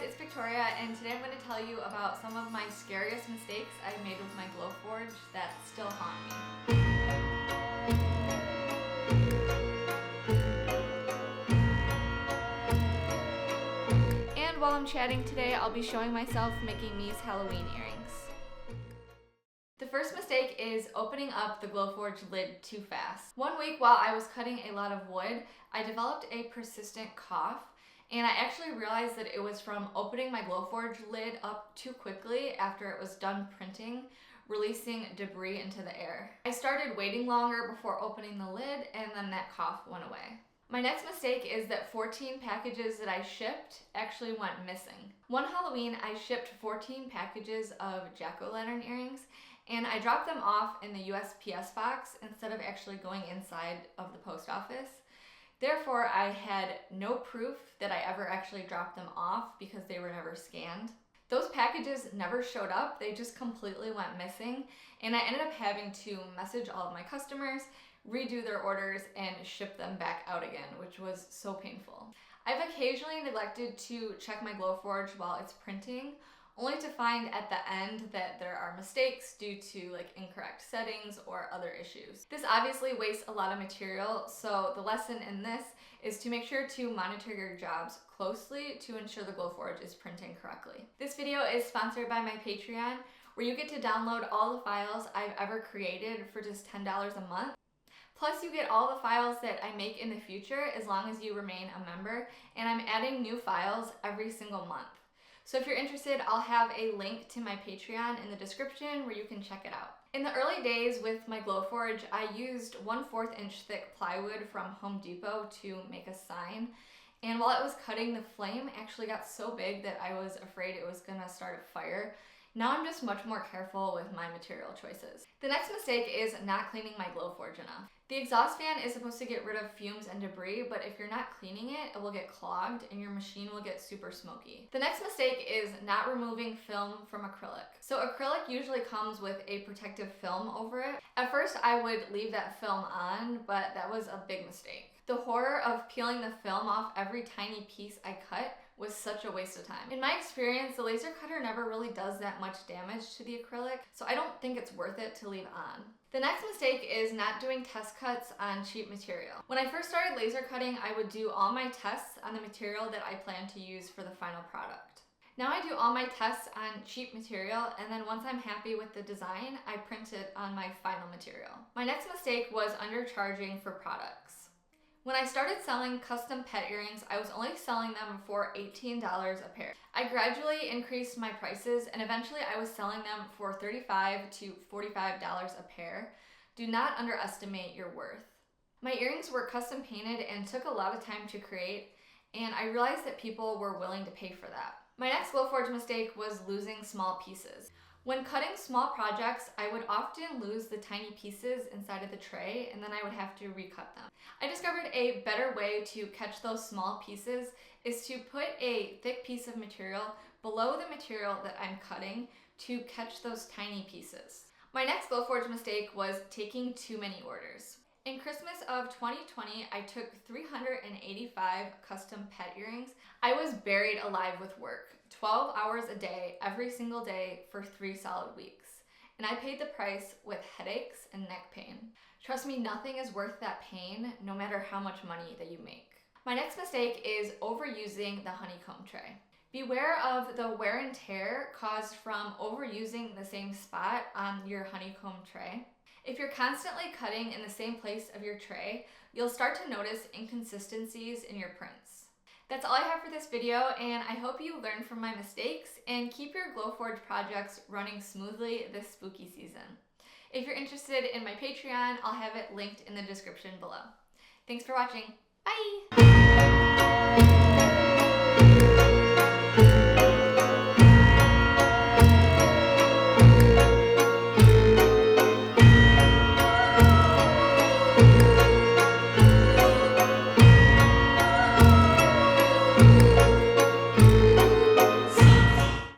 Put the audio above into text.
it's Victoria, and today I'm going to tell you about some of my scariest mistakes I've made with my Glowforge that still haunt me. And while I'm chatting today, I'll be showing myself making these Halloween earrings. The first mistake is opening up the Glowforge lid too fast. One week while I was cutting a lot of wood, I developed a persistent cough. And I actually realized that it was from opening my Glowforge lid up too quickly after it was done printing, releasing debris into the air. I started waiting longer before opening the lid, and then that cough went away. My next mistake is that 14 packages that I shipped actually went missing. One Halloween, I shipped 14 packages of jack-o'-lantern earrings, and I dropped them off in the USPS box instead of actually going inside of the post office. Therefore, I had no proof that I ever actually dropped them off because they were never scanned. Those packages never showed up, they just completely went missing, and I ended up having to message all of my customers, redo their orders, and ship them back out again, which was so painful. I've occasionally neglected to check my Glowforge while it's printing, only to find at the end that there are mistakes due to incorrect settings or other issues. This obviously wastes a lot of material, so the lesson in this is to make sure to monitor your jobs closely to ensure the Glowforge is printing correctly. This video is sponsored by my Patreon, where you get to download all the files I've ever created for just $10 a month. Plus, you get all the files that I make in the future as long as you remain a member, and I'm adding new files every single month. So if you're interested, I'll have a link to my Patreon in the description where you can check it out. In the early days with my Glowforge, I used 1/4 inch thick plywood from Home Depot to make a sign. And while it was cutting, the flame actually got so big that I was afraid it was gonna start a fire. Now I'm just much more careful with my material choices. The next mistake is not cleaning my Glowforge enough. The exhaust fan is supposed to get rid of fumes and debris, but if you're not cleaning it, it will get clogged and your machine will get super smoky. The next mistake is not removing film from acrylic. So acrylic usually comes with a protective film over it. At first I would leave that film on, but that was a big mistake. The horror of peeling the film off every tiny piece I cut was such a waste of time. In my experience, the laser cutter never really does that much damage to the acrylic, so I don't think it's worth it to leave on. The next mistake is not doing test cuts on cheap material. When I first started laser cutting, I would do all my tests on the material that I plan to use for the final product. Now I do all my tests on cheap material, and then once I'm happy with the design, I print it on my final material. My next mistake was undercharging for products. When I started selling custom pet earrings, I was only selling them for $18 a pair. I gradually increased my prices, and eventually I was selling them for $35 to $45 a pair. Do not underestimate your worth. My earrings were custom painted and took a lot of time to create, and I realized that people were willing to pay for that. My next Glowforge mistake was losing small pieces. When cutting small projects, I would often lose the tiny pieces inside of the tray, and then I would have to recut them. I discovered a better way to catch those small pieces is to put a thick piece of material below the material that I'm cutting to catch those tiny pieces. My next Glowforge mistake was taking too many orders. In Christmas of 2020, I took 385 custom pet earrings. I was buried alive with work, 12 hours a day, every single day for 3 solid weeks. And I paid the price with headaches and neck pain. Trust me, nothing is worth that pain, no matter how much money that you make. My next mistake is overusing the honeycomb tray. Beware of the wear and tear caused from overusing the same spot on your honeycomb tray. If you're constantly cutting in the same place of your tray, you'll start to notice inconsistencies in your prints. That's all I have for this video, and I hope you learn from my mistakes and keep your Glowforge projects running smoothly this spooky season. If you're interested in my Patreon, I'll have it linked in the description below. Thanks for watching. Bye!